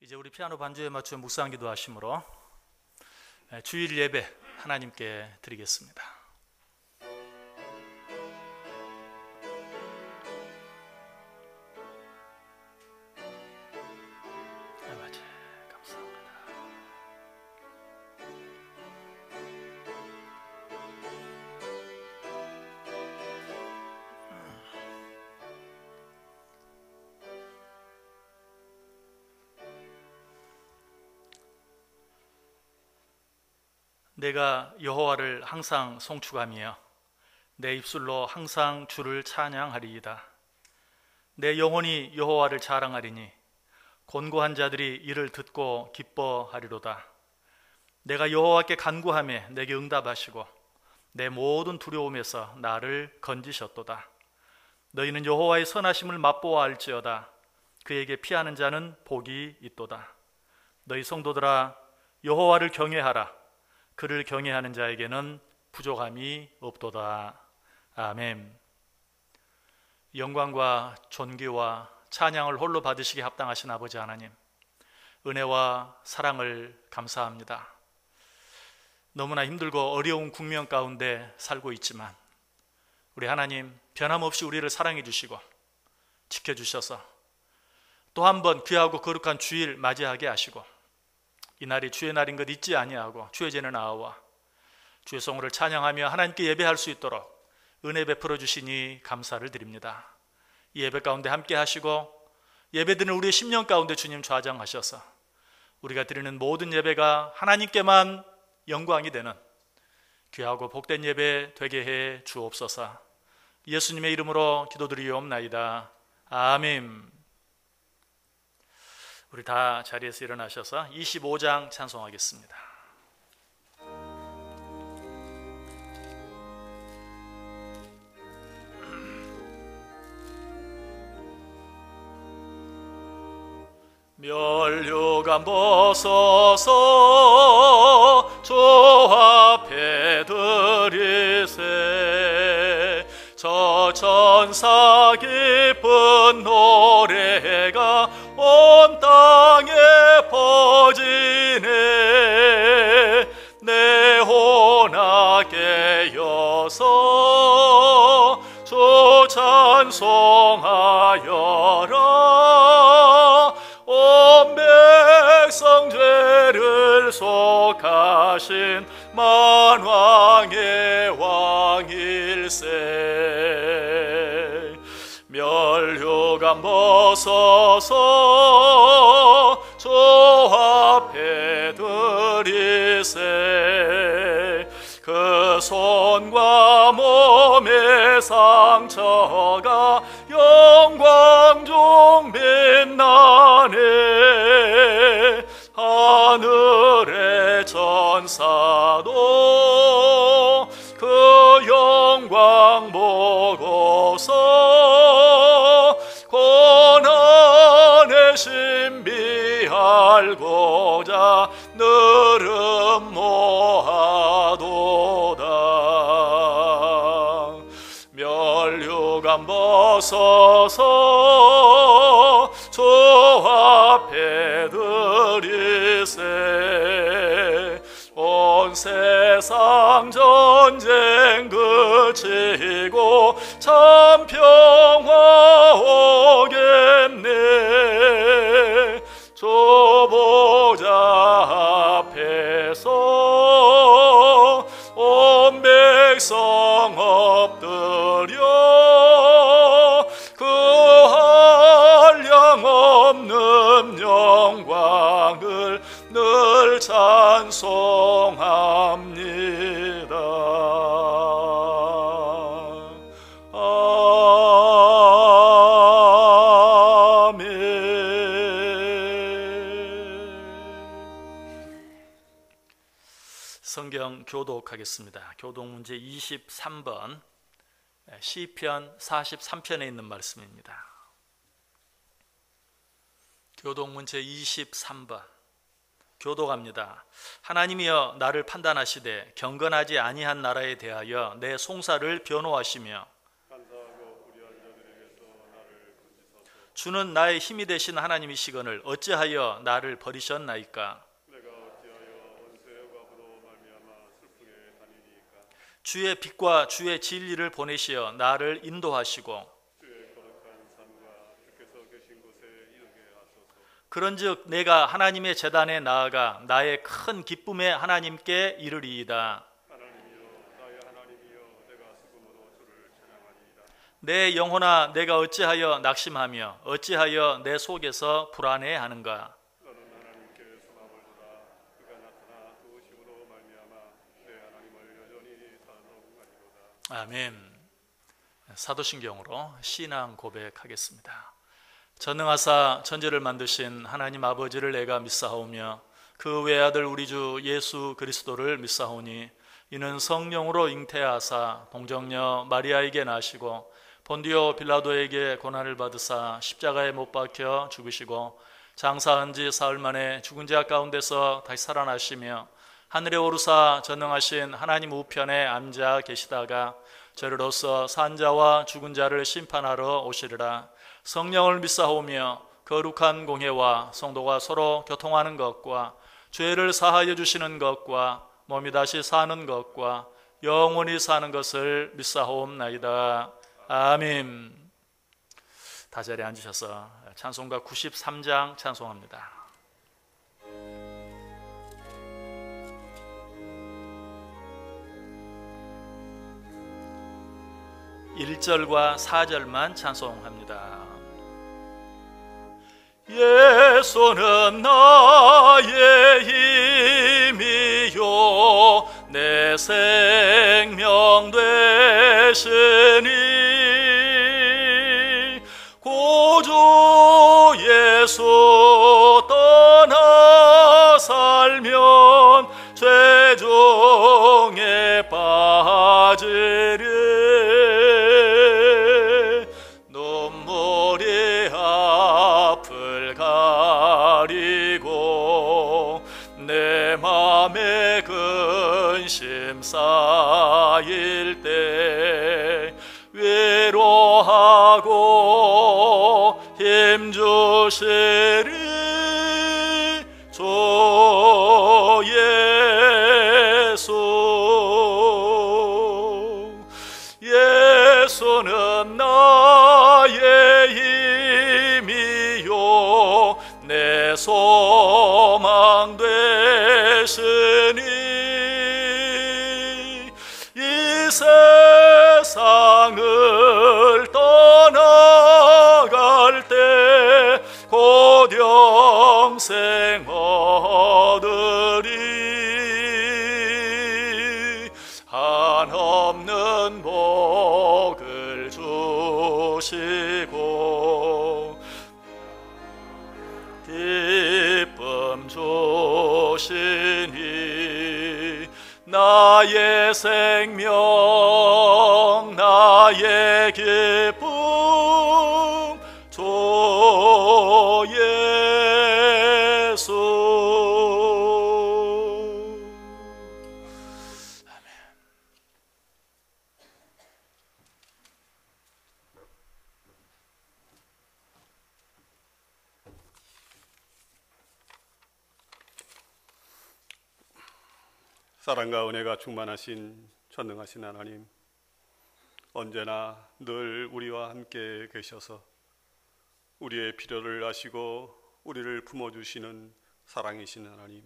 이제 우리 피아노 반주에 맞춰 묵상 기도하심으로 주일 예배 하나님께 드리겠습니다. 내가 여호와를 항상 송축하며 내 입술로 항상 주를 찬양하리이다. 내 영혼이 여호와를 자랑하리니 곤고한 자들이 이를 듣고 기뻐하리로다. 내가 여호와께 간구하며 내게 응답하시고 내 모든 두려움에서 나를 건지셨도다. 너희는 여호와의 선하심을 맛보아 알지어다. 그에게 피하는 자는 복이 있도다. 너희 성도들아, 여호와를 경외하라. 그를 경외하는 자에게는 부족함이 없도다. 아멘. 영광과 존귀와 찬양을 홀로 받으시기 합당하신 아버지 하나님, 은혜와 사랑을 감사합니다. 너무나 힘들고 어려운 국면 가운데 살고 있지만 우리 하나님 변함없이 우리를 사랑해 주시고 지켜주셔서 또 한 번 귀하고 거룩한 주일 맞이하게 하시고 이 날이 주의 날인 것 잊지 아니하고 주의 전에 나와 주의 성호를 찬양하며 하나님께 예배할 수 있도록 은혜 베풀어 주시니 감사를 드립니다. 이 예배 가운데 함께 하시고 예배드리는 우리의 심령 가운데 주님 좌정하셔서 우리가 드리는 모든 예배가 하나님께만 영광이 되는 귀하고 복된 예배 되게 해 주옵소서. 예수님의 이름으로 기도드리옵나이다. 아멘. 우리 다 자리에서 일어나셔서 25장 찬송하겠습니다. 면류관 벗어서 주 앞에 드리세. 저 천사 기쁜 노래가 온 땅에 퍼지네. 내 혼아 깨어서 주 찬송하여라. 온 백성 죄를 속하신 만왕의 왕일세. 면류관 벗어서 주 앞에 드리세. 그 손과 몸의 상처가 영광 중 빛나네. 하늘의 천사도 그 영광 보고서 고난의 신비 알고자 늘음 모아도다. 면류관 벗어서 주 앞에 드리세. 온 세상 전쟁 그치고 참 평화 오겠네. 주 보좌 앞에서 온 백성 엎드려 그 한량 없는 영광을 늘 찬송합니다. 아멘. 성경 교독하겠습니다. 교독 문제 23번, 시편 43편에 있는 말씀입니다. 교독 문제 23번 교독합니다. 하나님이여 나를 판단하시되 경건하지 아니한 나라에 대하여 내 송사를 변호하시며 주는 나의 힘이 되신 하나님이시거늘 어찌하여 나를 버리셨나이까? 내가 어찌하여 원수의 과부로 말미암아 슬프게 다니니까? 주의 빛과 주의 진리를 보내시어 나를 인도하시고 주의 거룩한 산과 주께서 계신 곳에 이르게 하소서. 그런즉 내가 하나님의 제단에 나아가 나의 큰 기쁨의 하나님께 이르리이다. 하나님이여 나의 하나님이여 내가 수금으로 주를 찬양하리이다. 내 영혼아 내가 어찌하여 낙심하며 어찌하여 내 속에서 불안해하는가? 너는 하나님께 소망을 두라. 그가 나타나 도우심으로 말미암아 내 하나님을 여전히 찬송하리로다. 아멘. 사도신경으로 신앙 고백하겠습니다. 전능하사 천지를 만드신 하나님 아버지를 내가 믿사오며 그 외아들 우리 주 예수 그리스도를 믿사오니 이는 성령으로 잉태하사 동정녀 마리아에게 나시고 본디오 빌라도에게 고난을 받으사 십자가에 못 박혀 죽으시고 장사한 지 사흘 만에 죽은 자 가운데서 다시 살아나시며 하늘에 오르사 전능하신 하나님 우편에 앉아 계시다가 저리로서 산 자와 죽은 자를 심판하러 오시리라. 성령을 믿사오며 거룩한 공회와 성도가 서로 교통하는 것과 죄를 사하여 주시는 것과 몸이 다시 사는 것과 영원히 사는 것을 믿사옵나이다. 아멘. 다 자리에 앉으셔서 찬송가 93장 찬송합니다. 1절과 4절만 찬송합니다. 예수는 나의 힘이요 내 생명 되시니 구주 예수 떠나 살면 죄중에 빠지리. 눈물이 앞을 가리고 내 맘에 근심 쌓일 때 위로하고 힘주시리 주 예수. 예수는 나의 힘이요 내 소망 되시니 이 세상을 떠나갈 때 곧 영생 얻으리. 한없는 복을 주시고 기쁨 주시니 나의 생명 나의 기쁨 주 예수. 사랑과 은혜가 충만하신 전능하신 하나님, 언제나 늘 우리와 함께 계셔서 우리의 필요를 아시고 우리를 품어주시는 사랑이신 하나님,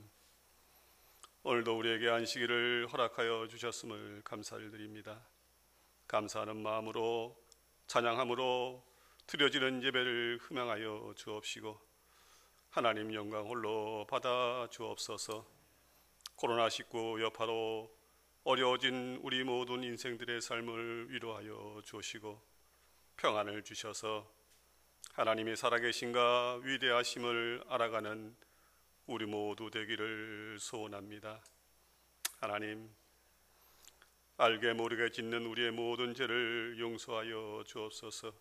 오늘도 우리에게 안식일을 허락하여 주셨음을 감사를 드립니다. 감사하는 마음으로 찬양함으로 드려지는 예배를 흠양하여 주옵시고 하나님 영광 홀로 받아 주옵소서. 코로나19 여파로 어려워진 우리 모든 인생들의 삶을 위로하여 주시고 평안을 주셔서 하나님의 살아계심과 위대하심을 알아가는 우리 모두 되기를 소원합니다. 하나님, 알게 모르게 짓는 우리의 모든 죄를 용서하여 주옵소서.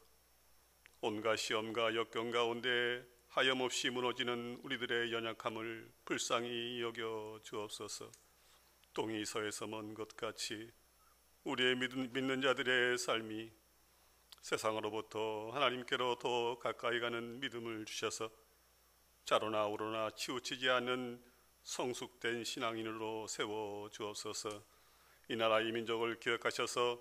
온갖 시험과 역경 가운데 하염없이 무너지는 우리들의 연약함을 불쌍히 여겨 주옵소서. 동이 서에서 먼 것 같이 우리의 믿는 자들의 삶이 세상으로부터 하나님께로 더 가까이 가는 믿음을 주셔서 자로나 우로나 치우치지 않는 성숙된 신앙인으로 세워 주옵소서. 이 나라 이 민족을 기억하셔서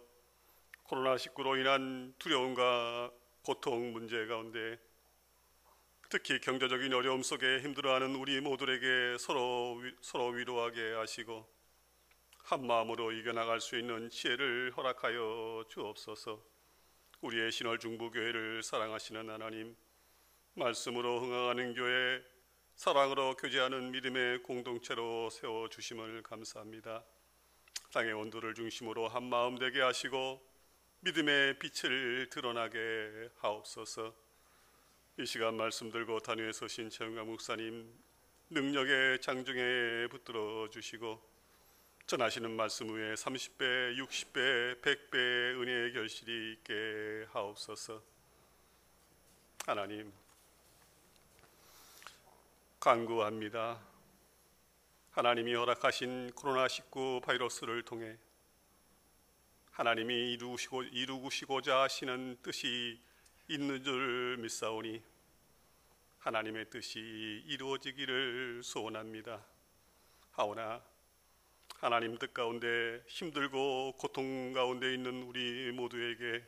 코로나19로 인한 두려움과 고통 문제 가운데 특히 경제적인 어려움 속에 힘들어하는 우리 모두에게 서로 위로하게 하시고 한 마음으로 이겨나갈 수 있는 지혜를 허락하여 주옵소서. 우리의 신월중부교회를 사랑하시는 하나님, 말씀으로 흥황하는 교회, 사랑으로 교제하는 믿음의 공동체로 세워주심을 감사합니다. 땅의 온도를 중심으로 한 마음 되게 하시고 믿음의 빛을 드러나게 하옵소서. 이 시간 말씀 들고 단위에 서신 최영강 목사님 능력의 장중에 붙들어 주시고 전하시는 말씀 위에 30배, 60배, 100배의 은혜의 결실이 있게 하옵소서. 하나님, 간구합니다. 하나님이 허락하신 코로나19 바이러스를 통해 하나님이 이루시고자 하시는 뜻이 있는 줄 믿사오니 하나님의 뜻이 이루어지기를 소원합니다. 하오나 하나님 뜻 가운데 힘들고 고통 가운데 있는 우리 모두에게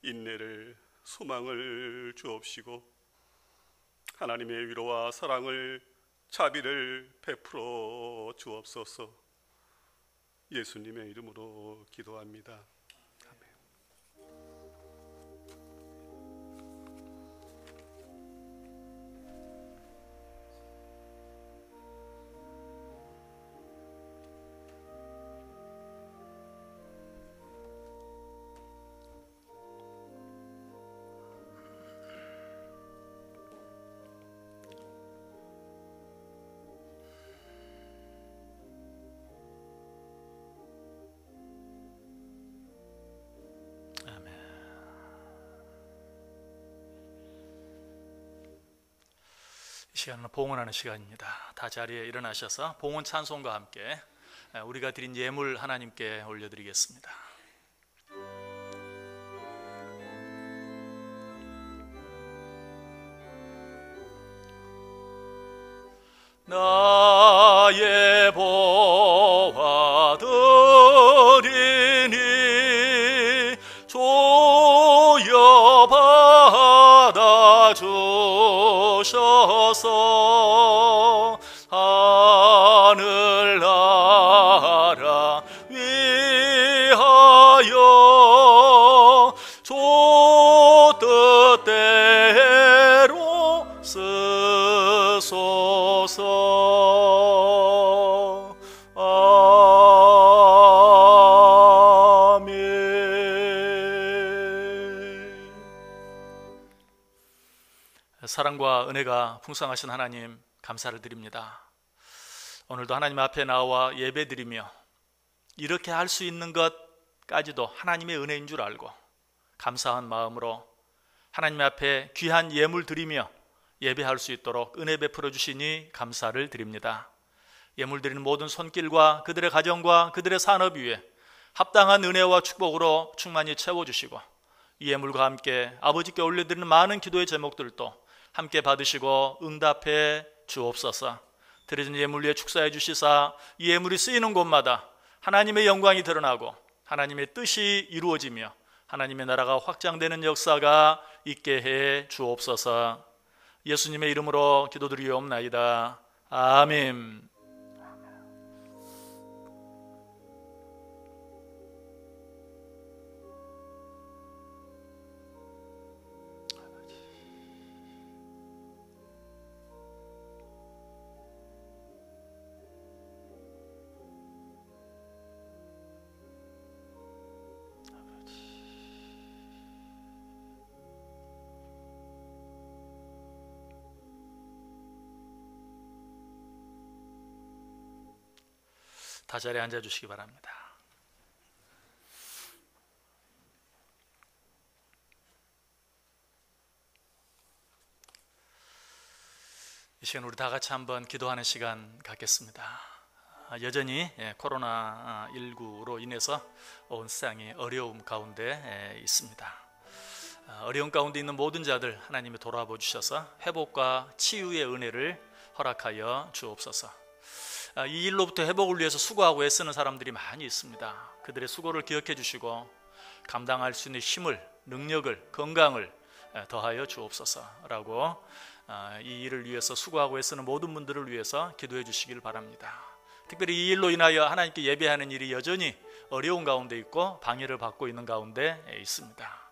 인내를, 소망을 주옵시고 하나님의 위로와 사랑을, 자비를 베풀어 주옵소서. 예수님의 이름으로 기도합니다. 이 시간은 봉헌하는 시간입니다. 다 자리에 일어나셔서 봉헌 찬송과 함께 우리가 드린 예물 하나님께 올려드리겠습니다. 나의 보화 드리니 조여 받아 주셔서 하늘나라 위하여 주 뜻대로 쓰소서. 아멘. 사랑과 은혜가 풍성하신 하나님, 감사를 드립니다. 오늘도 하나님 앞에 나와 예배드리며 이렇게 할 수 있는 것까지도 하나님의 은혜인 줄 알고 감사한 마음으로 하나님 앞에 귀한 예물 드리며 예배할 수 있도록 은혜 베풀어 주시니 감사를 드립니다. 예물 드리는 모든 손길과 그들의 가정과 그들의 산업 위에 합당한 은혜와 축복으로 충만히 채워주시고 이 예물과 함께 아버지께 올려드리는 많은 기도의 제목들도 함께 받으시고 응답해 주옵소서. 드려진 예물 위에 축사해 주시사 이 예물이 쓰이는 곳마다 하나님의 영광이 드러나고 하나님의 뜻이 이루어지며 하나님의 나라가 확장되는 역사가 있게 해 주옵소서. 예수님의 이름으로 기도드리옵나이다. 아멘. 다 자리에 앉아주시기 바랍니다. 이 시간 우리 다 같이 한번 기도하는 시간 갖겠습니다. 여전히 코로나19로 인해서 온 세상이 어려움 가운데 있습니다. 어려운 가운데 있는 모든 자들 하나님이 돌아보 주셔서 회복과 치유의 은혜를 허락하여 주옵소서. 이 일로부터 회복을 위해서 수고하고 애쓰는 사람들이 많이 있습니다. 그들의 수고를 기억해 주시고 감당할 수 있는 힘을, 능력을, 건강을 더하여 주옵소서라고 이 일을 위해서 수고하고 애쓰는 모든 분들을 위해서 기도해 주시길 바랍니다. 특별히 이 일로 인하여 하나님께 예배하는 일이 여전히 어려운 가운데 있고 방해를 받고 있는 가운데 있습니다.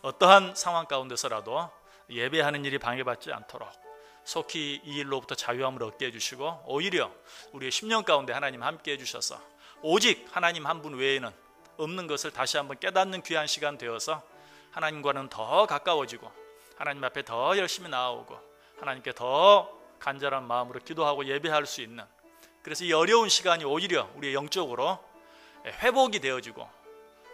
어떠한 상황 가운데서라도 예배하는 일이 방해받지 않도록 속히 이 일로부터 자유함을 얻게 해주시고 오히려 우리의 10년 가운데 하나님 함께 해주셔서 오직 하나님 한 분 외에는 없는 것을 다시 한번 깨닫는 귀한 시간 되어서 하나님과는 더 가까워지고 하나님 앞에 더 열심히 나아오고 하나님께 더 간절한 마음으로 기도하고 예배할 수 있는, 그래서 이 어려운 시간이 오히려 우리의 영적으로 회복이 되어지고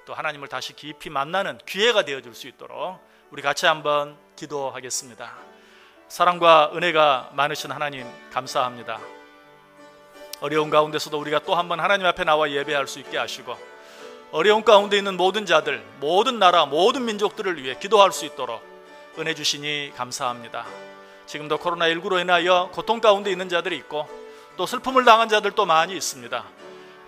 또 하나님을 다시 깊이 만나는 기회가 되어줄 수 있도록 우리 같이 한번 기도하겠습니다. 사랑과 은혜가 많으신 하나님 감사합니다. 어려운 가운데서도 우리가 또 한번 하나님 앞에 나와 예배할 수 있게 하시고 어려운 가운데 있는 모든 자들, 모든 나라, 모든 민족들을 위해 기도할 수 있도록 은혜 주시니 감사합니다. 지금도 코로나19로 인하여 고통 가운데 있는 자들이 있고 또 슬픔을 당한 자들도 많이 있습니다.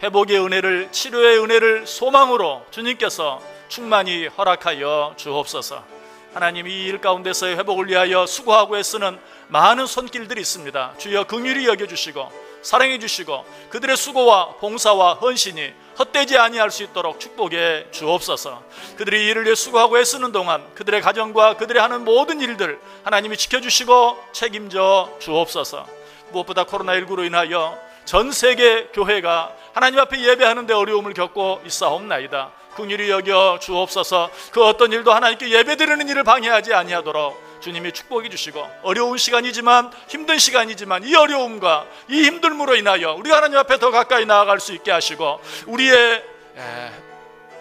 회복의 은혜를, 치료의 은혜를 소망으로 주님께서 충만히 허락하여 주옵소서. 하나님, 이 일 가운데서의 회복을 위하여 수고하고 애쓰는 많은 손길들이 있습니다. 주여 긍휼히 여겨주시고 사랑해 주시고 그들의 수고와 봉사와 헌신이 헛되지 아니할 수 있도록 축복해 주옵소서. 그들이 이 일을 위해 수고하고 애쓰는 동안 그들의 가정과 그들의 하는 모든 일들 하나님이 지켜주시고 책임져 주옵소서. 무엇보다 코로나19로 인하여 전 세계 교회가 하나님 앞에 예배하는 데 어려움을 겪고 있사옵나이다. 긍휼히 여겨 주옵소서. 그 어떤 일도 하나님께 예배드리는 일을 방해하지 아니하도록 주님이 축복해 주시고 어려운 시간이지만 힘든 시간이지만 이 어려움과 이 힘듦으로 인하여 우리가 하나님 앞에 더 가까이 나아갈 수 있게 하시고 우리의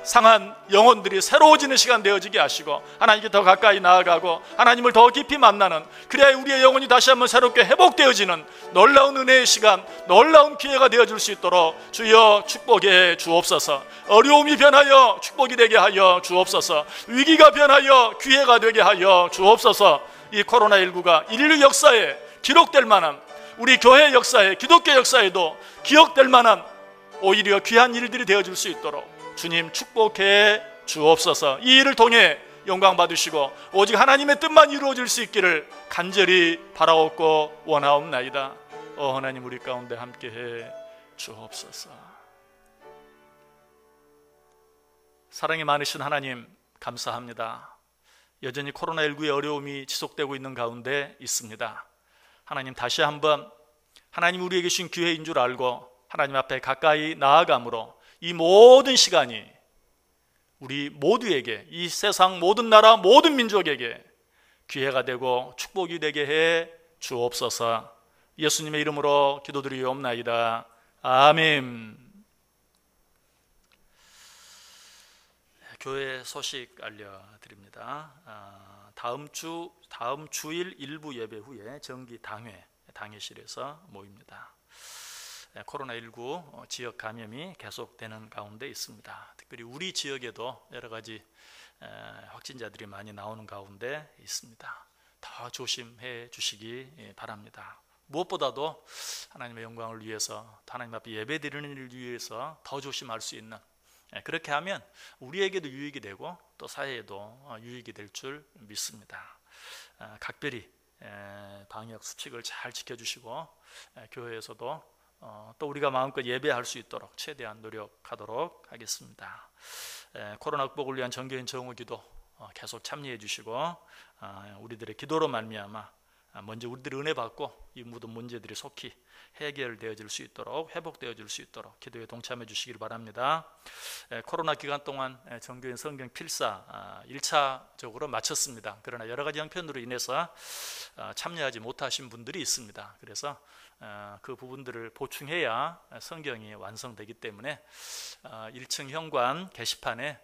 상한 영혼들이 새로워지는 시간 되어지게 하시고 하나님께 더 가까이 나아가고 하나님을 더 깊이 만나는, 그래야 우리의 영혼이 다시 한번 새롭게 회복되어지는 놀라운 은혜의 시간, 놀라운 기회가 되어줄 수 있도록 주여 축복해 주옵소서. 어려움이 변하여 축복이 되게 하여 주옵소서. 위기가 변하여 기회가 되게 하여 주옵소서. 이 코로나19가 인류 역사에 기록될 만한, 우리 교회 역사에, 기독교 역사에도 기억될 만한 오히려 귀한 일들이 되어줄 수 있도록 주님 축복해 주옵소서. 이 일을 통해 영광 받으시고 오직 하나님의 뜻만 이루어질 수 있기를 간절히 바라옵고 원하옵나이다. 하나님, 우리 가운데 함께해 주옵소서. 사랑이 많으신 하나님 감사합니다. 여전히 코로나19의 어려움이 지속되고 있는 가운데 있습니다. 하나님, 다시 한번 하나님 우리에게 주신 기회인 줄 알고 하나님 앞에 가까이 나아감으로 이 모든 시간이 우리 모두에게, 이 세상 모든 나라 모든 민족에게 기회가 되고 축복이 되게 해 주옵소서. 예수님의 이름으로 기도드리옵나이다. 아멘. 교회 소식 알려드립니다. 다음 주일 일부 예배 후에 정기 당회실에서 모입니다. 코로나19 지역 감염이 계속되는 가운데 있습니다. 특별히 우리 지역에도 여러 가지 확진자들이 많이 나오는 가운데 있습니다. 더 조심해 주시기 바랍니다. 무엇보다도 하나님의 영광을 위해서, 하나님 앞에 예배드리는 일을 위해서 더 조심할 수 있는, 그렇게 하면 우리에게도 유익이 되고 또 사회에도 유익이 될 줄 믿습니다. 각별히 방역 수칙을 잘 지켜주시고 교회에서도 또 우리가 마음껏 예배할 수 있도록 최대한 노력하도록 하겠습니다. 코로나 극복을 위한 정교인 정오 기도 계속 참여해 주시고 우리들의 기도로 말미암아 먼저 우리들이 은혜 받고 이 모든 문제들이 속히 해결되어질 수 있도록, 회복되어질 수 있도록 기도에 동참해 주시길 바랍니다. 코로나 기간 동안 정교인 성경 필사 1차적으로 마쳤습니다. 그러나 여러 가지 형편으로 인해서 참여하지 못하신 분들이 있습니다. 그래서 그 부분들을 보충해야 성경이 완성되기 때문에 1층 현관 게시판에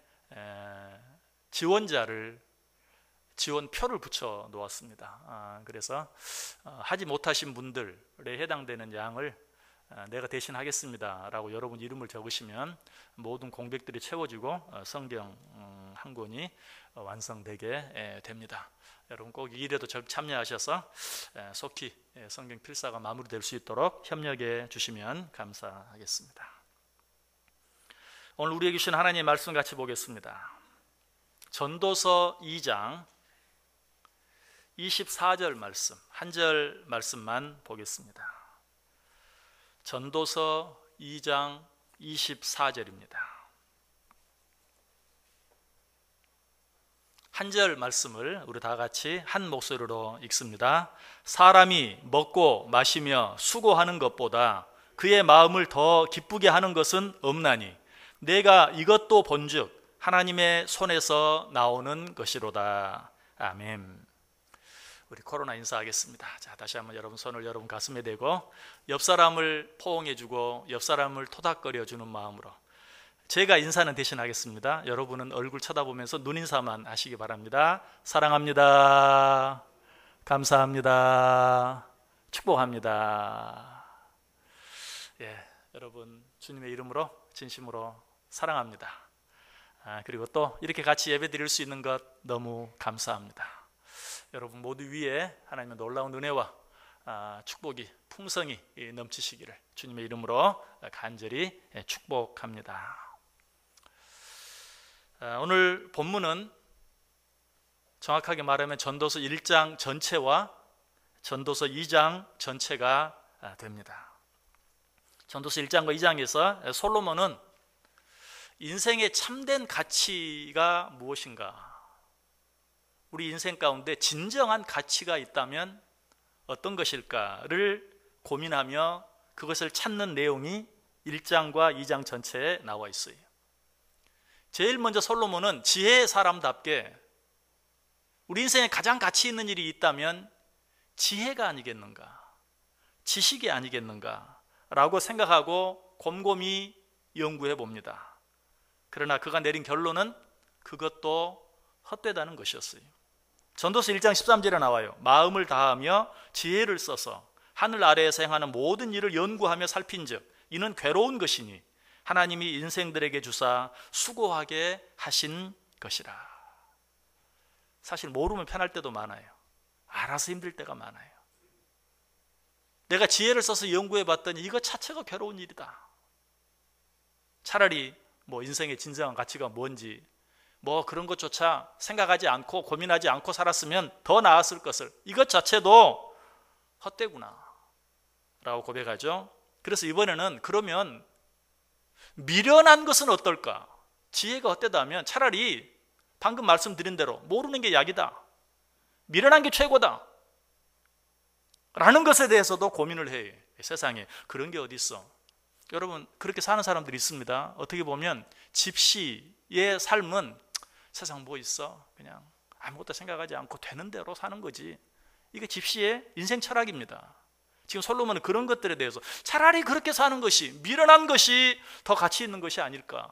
지원표를 붙여 놓았습니다. 그래서 하지 못하신 분들에 해당되는 양을 내가 대신 하겠습니다 라고 여러분 이름을 적으시면 모든 공백들이 채워지고 성경 한 권이 완성되게 됩니다. 여러분 꼭 이 일에도 참여하셔서 속히 성경 필사가 마무리될 수 있도록 협력해 주시면 감사하겠습니다. 오늘 우리에게 주신 하나님의 말씀 같이 보겠습니다. 전도서 2장 24절 말씀, 한 절 말씀만 보겠습니다. 전도서 2장 24절입니다. 한 절 말씀을 우리 다 같이 한 목소리로 읽습니다. 사람이 먹고 마시며 수고하는 것보다 그의 마음을 더 기쁘게 하는 것은 없나니 내가 이것도 본즉 하나님의 손에서 나오는 것이로다. 아멘. 우리 코로나 인사하겠습니다. 자, 다시 한번 여러분 손을 여러분 가슴에 대고 옆 사람을 포옹해주고 옆 사람을 토닥거려주는 마음으로 제가 인사는 대신하겠습니다. 여러분은 얼굴 쳐다보면서 눈인사만 하시기 바랍니다. 사랑합니다. 감사합니다. 축복합니다. 여러분 주님의 이름으로 진심으로 사랑합니다. 그리고 또 이렇게 같이 예배 드릴 수 있는 것 너무 감사합니다. 여러분 모두 위에 하나님의 놀라운 은혜와 축복이 풍성히 넘치시기를 주님의 이름으로 간절히 축복합니다. 오늘 본문은 정확하게 말하면 전도서 1장 전체와 전도서 2장 전체가 됩니다. 전도서 1장과 2장에서 솔로몬은 인생의 참된 가치가 무엇인가, 우리 인생 가운데 진정한 가치가 있다면 어떤 것일까를 고민하며 그것을 찾는 내용이 1장과 2장 전체에 나와 있어요. 제일 먼저 솔로몬은 지혜의 사람답게 우리 인생에 가장 가치 있는 일이 있다면 지혜가 아니겠는가, 지식이 아니겠는가 라고 생각하고 곰곰이 연구해 봅니다. 그러나 그가 내린 결론은 그것도 헛되다는 것이었어요. 전도서 1장 13절에 나와요. 마음을 다하며 지혜를 써서 하늘 아래에서 행하는 모든 일을 연구하며 살핀즉 이는 괴로운 것이니 하나님이 인생들에게 주사 수고하게 하신 것이라. 사실 모르면 편할 때도 많아요. 알아서 힘들 때가 많아요. 내가 지혜를 써서 연구해 봤더니 이거 자체가 괴로운 일이다. 차라리 인생의 진정한 가치가 뭔지 그런 것조차 생각하지 않고 고민하지 않고 살았으면 더 나았을 것을, 이것 자체도 헛되구나 라고 고백하죠. 그래서 이번에는 그러면 미련한 것은 어떨까? 지혜가 헛되다면 차라리 방금 말씀드린 대로 모르는 게 약이다, 미련한 게 최고다 라는 것에 대해서도 고민을 해요. 세상에 그런 게 어디 있어. 여러분 그렇게 사는 사람들이 있습니다. 어떻게 보면 집시의 삶은 세상 뭐 있어, 그냥 아무것도 생각하지 않고 되는 대로 사는 거지. 이게 집시의 인생 철학입니다. 지금 솔로몬은 그런 것들에 대해서 차라리 그렇게 사는 것이, 미련한 것이 더 가치 있는 것이 아닐까.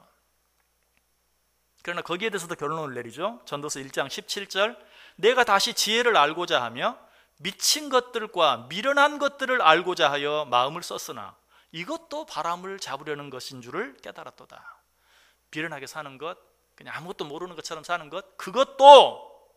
그러나 거기에 대해서도 결론을 내리죠. 전도서 1장 17절 내가 다시 지혜를 알고자 하며 미친 것들과 미련한 것들을 알고자 하여 마음을 썼으나 이것도 바람을 잡으려는 것인 줄을 깨달았도다. 미련하게 사는 것, 그냥 아무것도 모르는 것처럼 사는 것, 그것도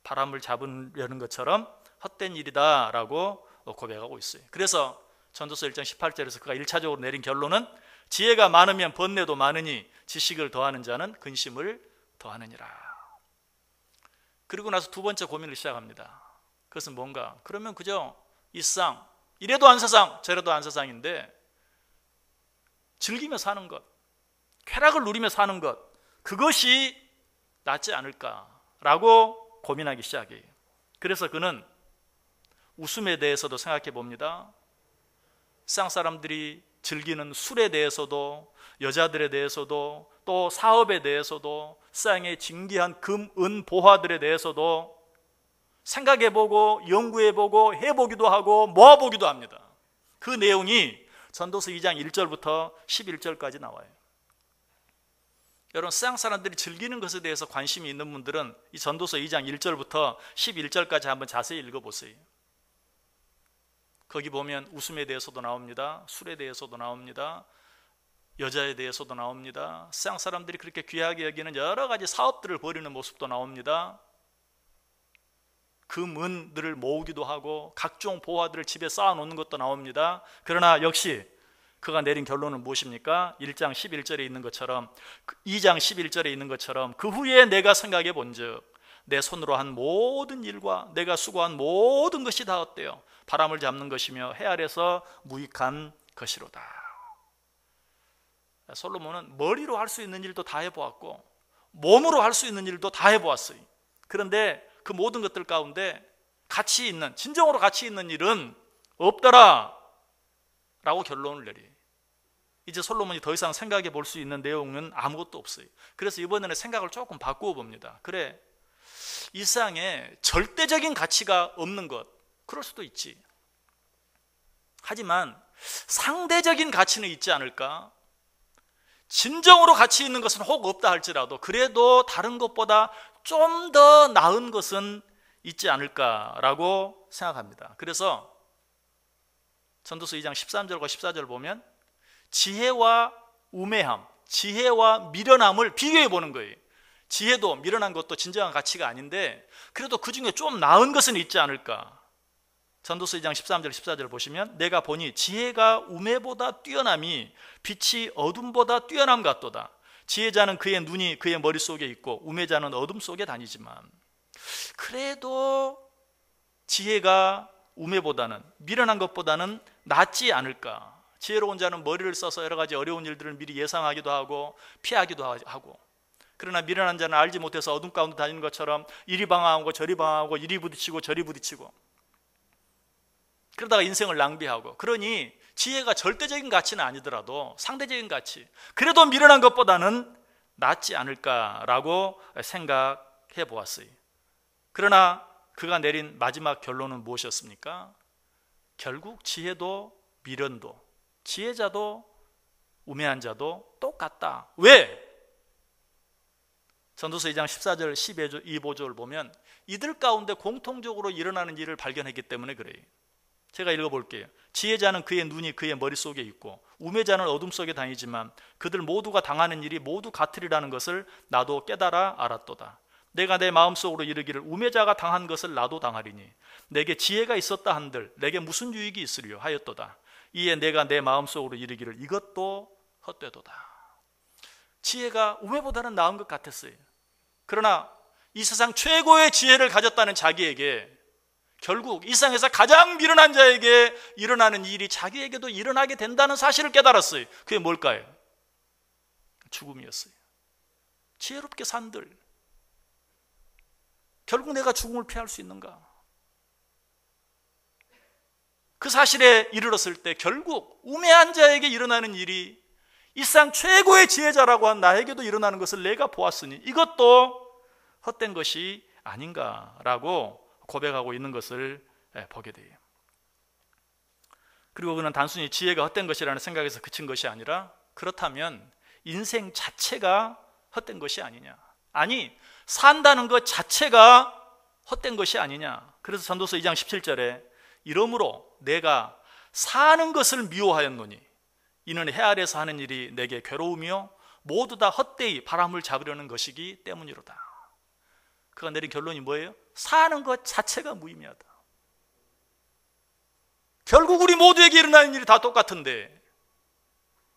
바람을 잡으려는 것처럼 헛된 일이다 라고 고백하고 있어요. 그래서 전도서 1장 18절에서 그가 1차적으로 내린 결론은 지혜가 많으면 번뇌도 많으니 지식을 더하는 자는 근심을 더하느니라. 그리고 나서 두 번째 고민을 시작합니다. 그것은 뭔가? 그러면 그저 이 세상, 이래도 안 세상 저래도 안 세상인데 즐기며 사는 것, 쾌락을 누리며 사는 것, 그것이 낫지 않을까라고 고민하기 시작해요. 그래서 그는 웃음에 대해서도 생각해 봅니다. 세상 사람들이 즐기는 술에 대해서도, 여자들에 대해서도, 또 사업에 대해서도, 세상의 진귀한 금, 은, 보화들에 대해서도 생각해보고 연구해보고 해보기도 하고 모아보기도 합니다. 그 내용이 전도서 2장 1절부터 11절까지 나와요. 여러분 세상 사람들이 즐기는 것에 대해서 관심이 있는 분들은 이 전도서 2장 1절부터 11절까지 한번 자세히 읽어보세요. 거기 보면 웃음에 대해서도 나옵니다. 술에 대해서도 나옵니다. 여자에 대해서도 나옵니다. 세상 사람들이 그렇게 귀하게 여기는 여러 가지 사업들을 벌이는 모습도 나옵니다. 금은들을 모으기도 하고 각종 보화들을 집에 쌓아놓는 것도 나옵니다. 그러나 역시 그가 내린 결론은 무엇입니까? 1장 11절에 있는 것처럼, 2장 11절에 있는 것처럼 그 후에 내가 생각해 본즉 내 손으로 한 모든 일과 내가 수고한 모든 것이 다 어때요? 바람을 잡는 것이며 해 아래서 무익한 것이로다. 솔로몬은 머리로 할 수 있는 일도 다 해보았고 몸으로 할 수 있는 일도 다 해보았어요. 그런데 그 모든 것들 가운데 가치 있는, 진정으로 가치 있는 일은 없더라 라고 결론을 내리. 이제 솔로몬이 더 이상 생각해 볼 수 있는 내용은 아무것도 없어요. 그래서 이번에는 생각을 조금 바꾸어 봅니다. 그래, 이 세상에 절대적인 가치가 없는 것, 그럴 수도 있지. 하지만 상대적인 가치는 있지 않을까? 진정으로 가치 있는 것은 혹 없다 할지라도 그래도 다른 것보다 좀 더 나은 것은 있지 않을까라고 생각합니다. 그래서 전도서 2장 13절과 14절 보면 지혜와 우매함, 지혜와 미련함을 비교해 보는 거예요. 지혜도 미련한 것도 진정한 가치가 아닌데 그래도 그 중에 좀 나은 것은 있지 않을까. 전도서 2장 13절 14절 보시면 내가 보니 지혜가 우매보다 뛰어남이 빛이 어둠보다 뛰어남 같도다. 지혜자는 그의 눈이 그의 머릿속에 있고 우매자는 어둠 속에 다니지만 그래도 지혜가 우매보다는, 미련한 것보다는 낫지 않을까. 지혜로운 자는 머리를 써서 여러 가지 어려운 일들을 미리 예상하기도 하고 피하기도 하고, 그러나 미련한 자는 알지 못해서 어둠 가운데 다니는 것처럼 이리 방황하고 저리 방황하고 이리 부딪히고 저리 부딪히고 그러다가 인생을 낭비하고. 그러니 지혜가 절대적인 가치는 아니더라도 상대적인 가치, 그래도 미련한 것보다는 낫지 않을까라고 생각해 보았어요. 그러나 그가 내린 마지막 결론은 무엇이었습니까? 결국 지혜도 미련도, 지혜자도 우매한 자도 똑같다. 왜? 전도서 2장 14절 15절을 보면 이들 가운데 공통적으로 일어나는 일을 발견했기 때문에 그래요. 제가 읽어볼게요. 지혜자는 그의 눈이 그의 머릿속에 있고 우매자는 어둠 속에 다니지만 그들 모두가 당하는 일이 모두 같으리라는 것을 나도 깨달아 알았도다. 내가 내 마음속으로 이르기를 우매자가 당한 것을 나도 당하리니 내게 지혜가 있었다 한들 내게 무슨 유익이 있으리요 하였도다. 이에 내가 내 마음속으로 이르기를 이것도 헛되도다. 지혜가 우매보다는 나은 것 같았어요. 그러나 이 세상 최고의 지혜를 가졌다는 자기에게 결국 이 세상에서 가장 미련한 자에게 일어나는 일이 자기에게도 일어나게 된다는 사실을 깨달았어요. 그게 뭘까요? 죽음이었어요. 지혜롭게 산들 결국 내가 죽음을 피할 수 있는가? 그 사실에 이르렀을 때 결국 우매한 자에게 일어나는 일이 이 세상 최고의 지혜자라고 한 나에게도 일어나는 것을 내가 보았으니 이것도 헛된 것이 아닌가라고 고백하고 있는 것을 보게 돼요. 그리고 그는 단순히 지혜가 헛된 것이라는 생각에서 그친 것이 아니라 그렇다면 인생 자체가 헛된 것이 아니냐, 아니 산다는 것 자체가 헛된 것이 아니냐. 그래서 전도서 2장 17절에 이러므로 내가 사는 것을 미워하였노니 이는 해 아래서 하는 일이 내게 괴로우며 모두 다 헛되이 바람을 잡으려는 것이기 때문이로다. 그가 내린 결론이 뭐예요? 사는 것 자체가 무의미하다. 결국 우리 모두에게 일어나는 일이 다 똑같은데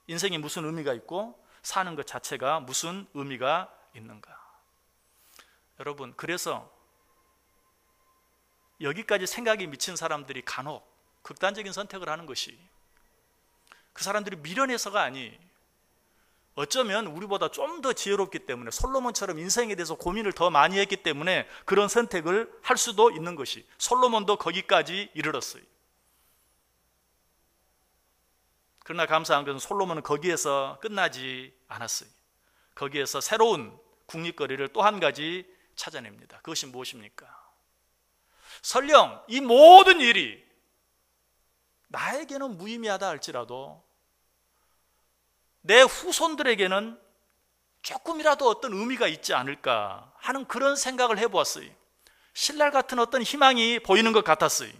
인생에 무슨 의미가 있고 사는 것 자체가 무슨 의미가 있는가? 여러분, 그래서 여기까지 생각이 미친 사람들이 간혹 극단적인 선택을 하는 것이 그 사람들이 미련해서가 아니 어쩌면 우리보다 좀 더 지혜롭기 때문에 솔로몬처럼 인생에 대해서 고민을 더 많이 했기 때문에 그런 선택을 할 수도 있는 것이 솔로몬도 거기까지 이르렀어요. 그러나 감사한 것은 솔로몬은 거기에서 끝나지 않았어요. 거기에서 새로운 국립거리를 또 한 가지 찾아냅니다. 그것이 무엇입니까? 설령 이 모든 일이 나에게는 무의미하다 할지라도 내 후손들에게는 조금이라도 어떤 의미가 있지 않을까 하는 그런 생각을 해보았어요. 신랄 같은 어떤 희망이 보이는 것 같았어요.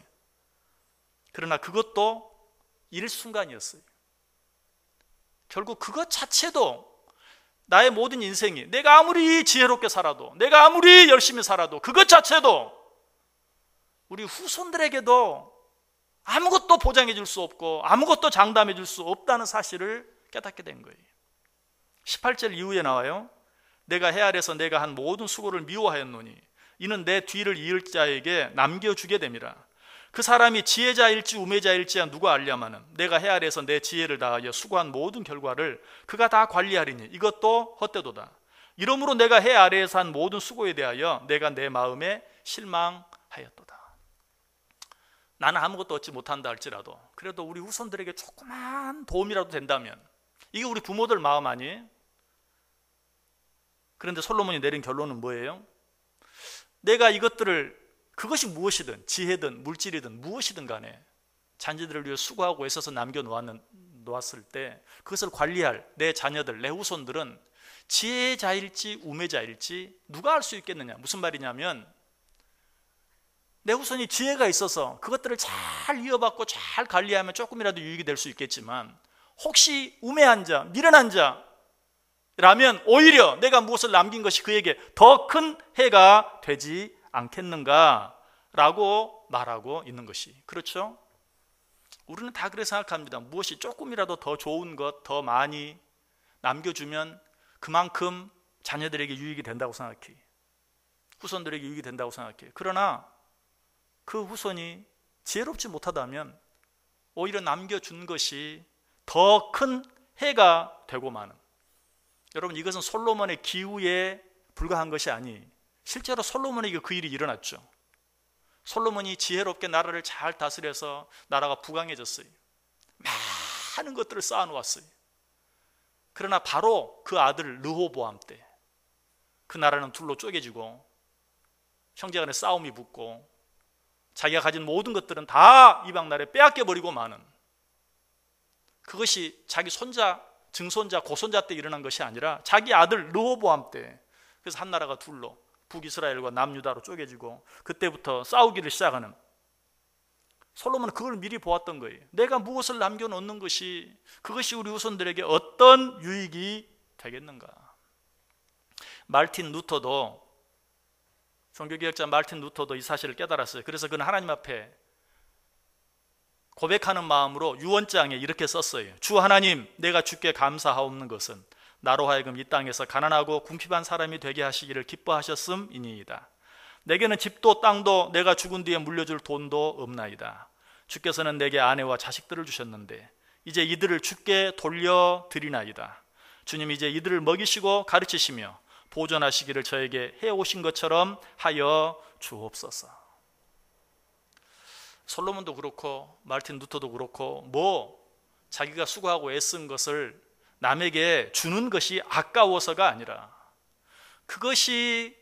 그러나 그것도 일순간이었어요. 결국 그것 자체도 나의 모든 인생이, 내가 아무리 지혜롭게 살아도, 내가 아무리 열심히 살아도 그것 자체도 우리 후손들에게도 아무것도 보장해 줄 수 없고 아무것도 장담해 줄 수 없다는 사실을 깨닫게 된 거예요. 18절 이후에 나와요. 내가 해 아래서 내가 한 모든 수고를 미워하였노니 이는 내 뒤를 이을 자에게 남겨주게 됨이라. 그 사람이 지혜자일지 우매자일지야 누가 알랴마는 내가 해 아래서 내 지혜를 다하여 수고한 모든 결과를 그가 다 관리하리니 이것도 헛되도다. 이러므로 내가 해 아래에서 한 모든 수고에 대하여 내가 내 마음에 실망하였도다. 나는 아무것도 얻지 못한다 할지라도 그래도 우리 후손들에게 조그만 도움이라도 된다면, 이게 우리 부모들 마음 아니에요? 그런데 솔로몬이 내린 결론은 뭐예요? 내가 이것들을, 그것이 무엇이든 지혜든 물질이든 무엇이든 간에 자녀들을 위해 수고하고 애써서 남겨놓았을 때 그것을 관리할 내 자녀들, 내 후손들은 지혜자일지 우매자일지 누가 알 수 있겠느냐. 무슨 말이냐면 내 후손이 지혜가 있어서 그것들을 잘 이어받고 잘 관리하면 조금이라도 유익이 될 수 있겠지만, 혹시 우매한 자, 미련한 자라면 오히려 내가 무엇을 남긴 것이 그에게 더 큰 해가 되지 않겠는가라고 말하고 있는 것이, 그렇죠? 우리는 다 그렇게 생각합니다. 무엇이 조금이라도 더 좋은 것, 더 많이 남겨주면 그만큼 자녀들에게 유익이 된다고 생각해. 후손들에게 유익이 된다고 생각해. 그러나 그 후손이 지혜롭지 못하다면 오히려 남겨준 것이 더 큰 해가 되고 마는. 여러분, 이것은 솔로몬의 기우에 불과한 것이 아니, 실제로 솔로몬에게 그 일이 일어났죠. 솔로몬이 지혜롭게 나라를 잘 다스려서 나라가 부강해졌어요. 많은 것들을 쌓아놓았어요. 그러나 바로 그 아들 르호보암 때 그 나라는 둘로 쪼개지고 형제간에 싸움이 붙고 자기가 가진 모든 것들은 다 이방 나라에 빼앗겨버리고 마는, 그것이 자기 손자, 증손자, 고손자 때 일어난 것이 아니라 자기 아들 르호보암 때, 그래서 한 나라가 둘로 북이스라엘과 남유다로 쪼개지고 그때부터 싸우기를 시작하는. 솔로몬은 그걸 미리 보았던 거예요. 내가 무엇을 남겨놓는 것이, 그것이 우리 후손들에게 어떤 유익이 되겠는가. 말틴 루터도, 종교개혁자 말틴 루터도 이 사실을 깨달았어요. 그래서 그는 하나님 앞에 고백하는 마음으로 유언장에 이렇게 썼어요. 주 하나님, 내가 주께 감사하옵는 것은 나로 하여금 이 땅에서 가난하고 궁핍한 사람이 되게 하시기를 기뻐하셨음이니이다. 내게는 집도 땅도 내가 죽은 뒤에 물려줄 돈도 없나이다. 주께서는 내게 아내와 자식들을 주셨는데 이제 이들을 주께 돌려드리나이다. 주님, 이제 이들을 먹이시고 가르치시며 보존하시기를 저에게 해오신 것처럼 하여 주옵소서. 솔로몬도 그렇고 말틴 루터도 그렇고 자기가 수고하고 애쓴 것을 남에게 주는 것이 아까워서가 아니라, 그것이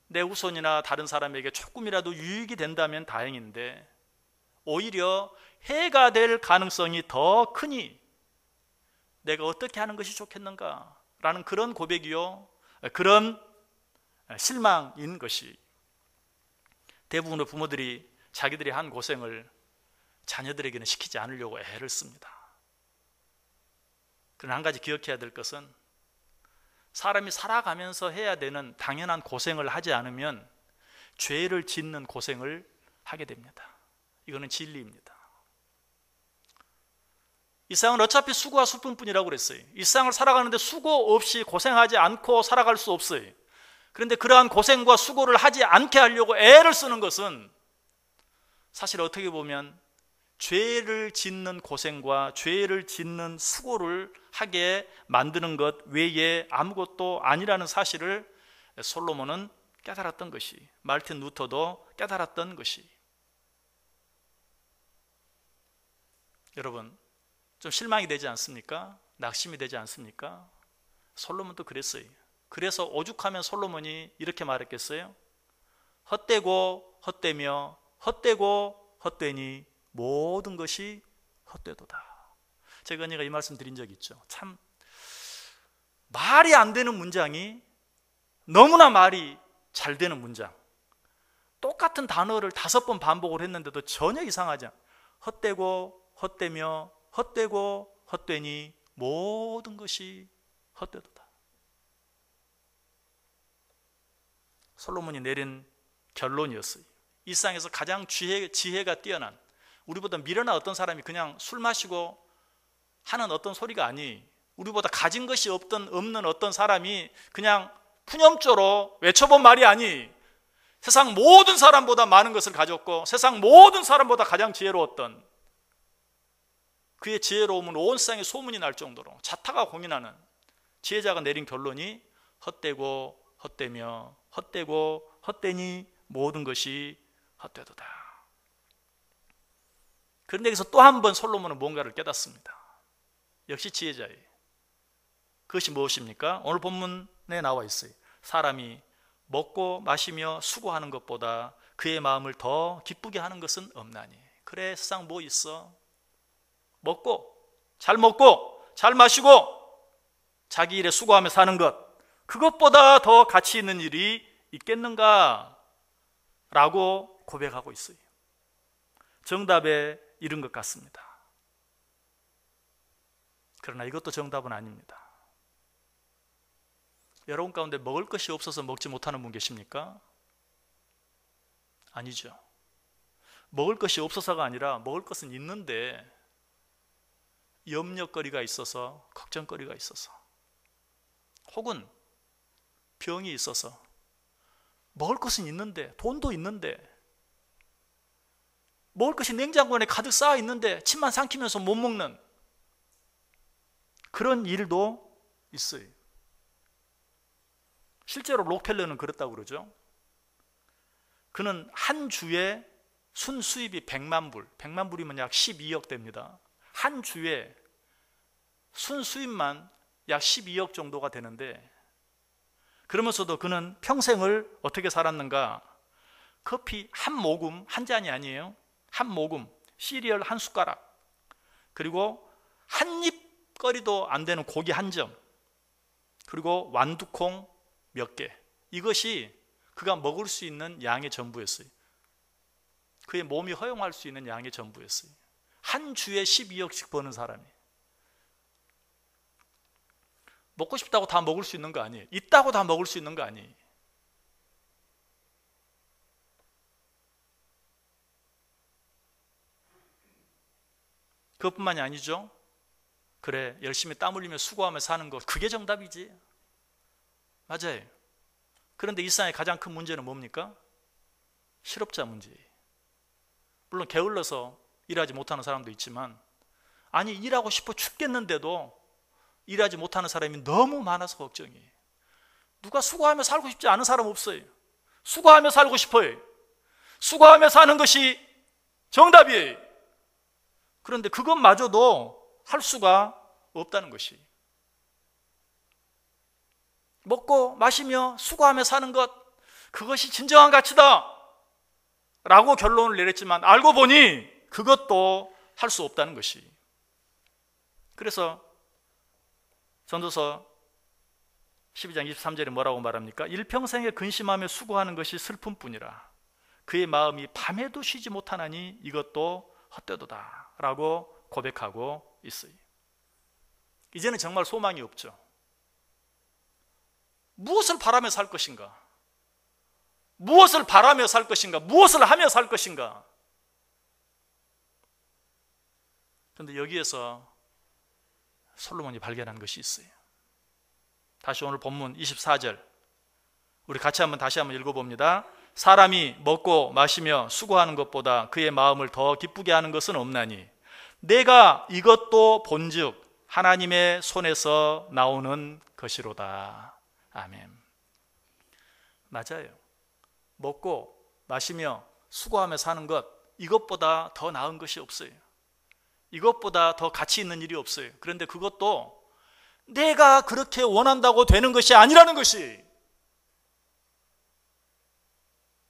내 후손이나 다른 사람에게 조금이라도 유익이 된다면 다행인데 오히려 해가 될 가능성이 더 크니 내가 어떻게 하는 것이 좋겠는가라는 그런 고백이요, 그런 실망인 것이, 대부분의 부모들이 자기들이 한 고생을 자녀들에게는 시키지 않으려고 애를 씁니다. 그러나 한 가지 기억해야 될 것은, 사람이 살아가면서 해야 되는 당연한 고생을 하지 않으면 죄를 짓는 고생을 하게 됩니다. 이거는 진리입니다. 이 세상은 어차피 수고와 수뿐뿐이라고 그랬어요. 이 세상을 살아가는데 수고 없이 고생하지 않고 살아갈 수 없어요. 그런데 그러한 고생과 수고를 하지 않게 하려고 애를 쓰는 것은 사실 어떻게 보면 죄를 짓는 고생과 죄를 짓는 수고를 하게 만드는 것 외에 아무것도 아니라는 사실을 솔로몬은 깨달았던 것이, 말틴 루터도 깨달았던 것이. 여러분, 좀 실망이 되지 않습니까? 낙심이 되지 않습니까? 솔로몬도 그랬어요. 그래서 오죽하면 솔로몬이 이렇게 말했겠어요? 헛되고 헛되며 헛되고 헛되니 모든 것이 헛되도다. 제가 이 말씀 드린 적 있죠. 참 말이 안 되는 문장이 너무나 말이 잘 되는 문장. 똑같은 단어를 5번 반복을 했는데도 전혀 이상하지 않아. 헛되고 헛되며 헛되고 헛되니 모든 것이 헛되도다. 솔로몬이 내린 결론이었어요. 이 세상에서 가장 지혜가 뛰어난, 우리보다 미련한 어떤 사람이 그냥 술 마시고 하는 어떤 소리가 아니, 우리보다 가진 것이 없는 어떤 사람이 그냥 푸념조로 외쳐본 말이 아니, 세상 모든 사람보다 많은 것을 가졌고 세상 모든 사람보다 가장 지혜로웠던 그의 지혜로움은 온 세상에 소문이 날 정도로 자타가 공인하는 지혜자가 내린 결론이 헛되고 헛되며 헛되고 헛되니 모든 것이 헛되도다. 그런데 여기서 또 한 번 솔로몬은 뭔가를 깨닫습니다. 역시 지혜자예요. 그것이 무엇입니까? 오늘 본문에 나와 있어요. 사람이 먹고 마시며 수고하는 것보다 그의 마음을 더 기쁘게 하는 것은 없나니. 그래, 세상 뭐 있어? 먹고 잘 마시고 자기 일에 수고하며 사는 것, 그것보다 더 가치 있는 일이 있겠는가? 라고 고백하고 있어요. 정답에 이른 것 같습니다. 그러나 이것도 정답은 아닙니다. 여러분 가운데 먹을 것이 없어서 먹지 못하는 분 계십니까? 아니죠. 먹을 것이 없어서가 아니라 먹을 것은 있는데 염려거리가 있어서, 걱정거리가 있어서, 혹은 병이 있어서 먹을 것은 있는데, 돈도 있는데, 먹을 것이 냉장고 안에 가득 쌓여 있는데 침만 삼키면서 못 먹는 그런 일도 있어요. 실제로 록펠러는 그렇다고 그러죠. 그는 한 주에 순수입이 100만 불, 100만 불이면 약 12억 됩니다. 한 주에 순수입만 약 12억 정도가 되는데, 그러면서도 그는 평생을 어떻게 살았는가? 커피 한 모금, 한 잔이 아니에요. 한 모금, 시리얼 한 숟가락, 그리고 한 입거리도 안 되는 고기 한 점, 그리고 완두콩 몇 개, 이것이 그가 먹을 수 있는 양의 전부였어요. 그의 몸이 허용할 수 있는 양의 전부였어요. 한 주에 12억씩 버는 사람이. 먹고 싶다고 다 먹을 수 있는 거 아니에요. 있다고 다 먹을 수 있는 거 아니에요. 그것뿐만이 아니죠. 그래, 열심히 땀 흘리며 수고하며 사는 것, 그게 정답이지. 맞아요. 그런데 이 세상의 가장 큰 문제는 뭡니까? 실업자 문제예요. 물론 게을러서 일하지 못하는 사람도 있지만, 아니 일하고 싶어 죽겠는데도 일하지 못하는 사람이 너무 많아서 걱정이에요. 누가 수고하며 살고 싶지 않은 사람 없어요. 수고하며 살고 싶어요. 수고하며 사는 것이 정답이에요. 그런데 그것마저도 할 수가 없다는 것이, 먹고 마시며 수고하며 사는 것, 그것이 진정한 가치다 라고 결론을 내렸지만 알고 보니 그것도 할 수 없다는 것이. 그래서 전도서 12장 23절에 뭐라고 말합니까? 일평생에 근심하며 수고하는 것이 슬픔뿐이라. 그의 마음이 밤에도 쉬지 못하나니 이것도 헛되도다 라고 고백하고 있어요. 이제는 정말 소망이 없죠. 무엇을 바라며 살 것인가? 무엇을 바라며 살 것인가? 무엇을 하며 살 것인가? 그런데 여기에서 솔로몬이 발견한 것이 있어요. 다시 오늘 본문 24절 우리 같이 다시 한번 읽어봅니다. 사람이 먹고 마시며 수고하는 것보다 그의 마음을 더 기쁘게 하는 것은 없나니 내가 이것도 본즉 하나님의 손에서 나오는 것이로다. 아멘. 맞아요. 먹고 마시며 수고하며 사는 것, 이것보다 더 나은 것이 없어요. 이것보다 더 가치 있는 일이 없어요. 그런데 그것도 내가 그렇게 원한다고 되는 것이 아니라는 것이,